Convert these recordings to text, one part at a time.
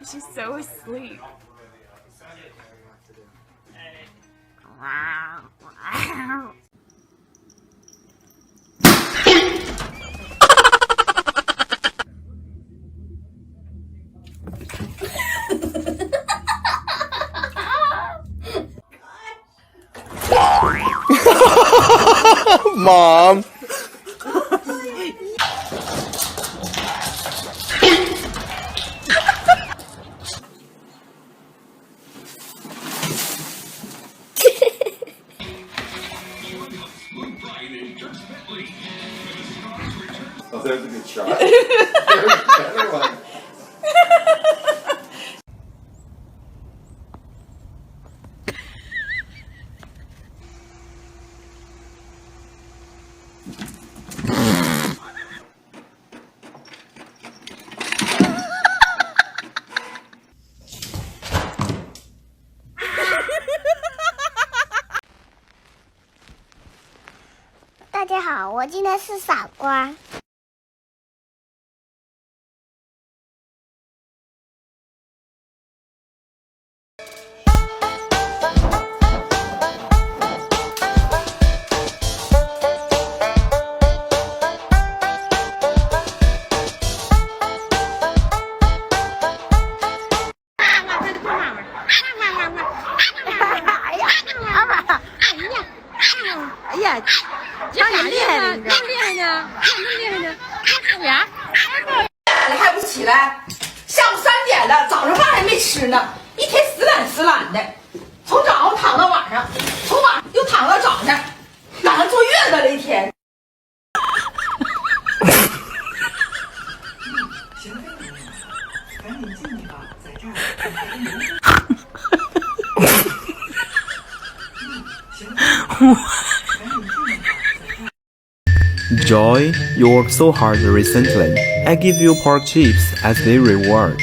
She's so asleep. Mom. Oh, there's a good shot. There's a better one. Joy 大家好，我今天是傻瓜。哎呀，这咋厉害呢？这么厉害呢？这么厉害呢？看俩，你还不起来？下午3点了，早上饭还没吃呢，一天死懒的，从早上躺到晚上，从晚上又躺到早上，赶上坐月子了一天。行了，赶紧进去吧，在这儿。Joy, you worked so hard recently. I give you pork chips as a reward.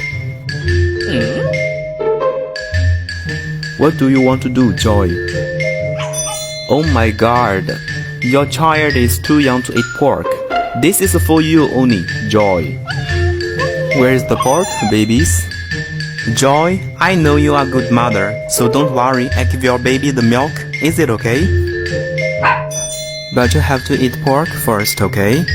What do you want to do, Joy? Oh my god, your child is too young to eat pork. This is for you only, Joy. Where is the pork, babies? Joy, I know you are a good mother, so don't worry, I give your baby the milk. Is it okay? But you have to eat pork first, okay?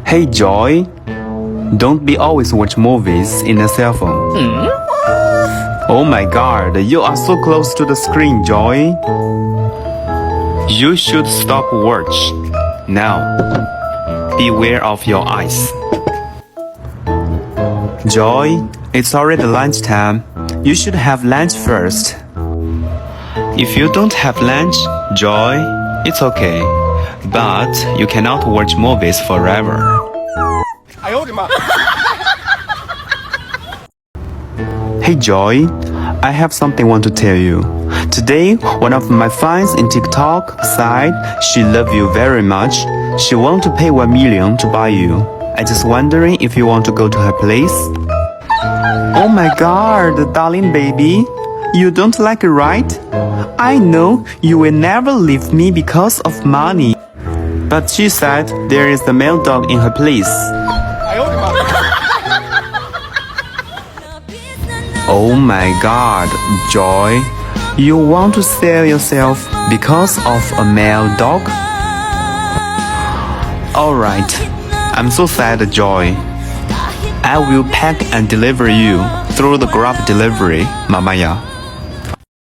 Hey Joy, don't be always watch movies in a cell phone. Oh my god, you are so close to the screen, Joy. You should stop watch. Now, beware of your eyes. Joy, it's already lunchtime. You should have lunch first. If you don't have lunch, Joy, it's okay. But you cannot watch movies forever. Hey Joy, I have something I want to tell you. Today, one of my fans in TikTok said she loves you very much. She wants to pay 1 million to buy you. I just wondering if you want to go to her place. Oh my god, darling baby. You don't like it, right? I know you will never leave me because of money. But she said there is a male dog in her place. Oh my god, Joy. You want to sell yourself because of a male dog? Alright, I'm so sad, Joy. I will pack and deliver you through the Grab delivery, Mamaya.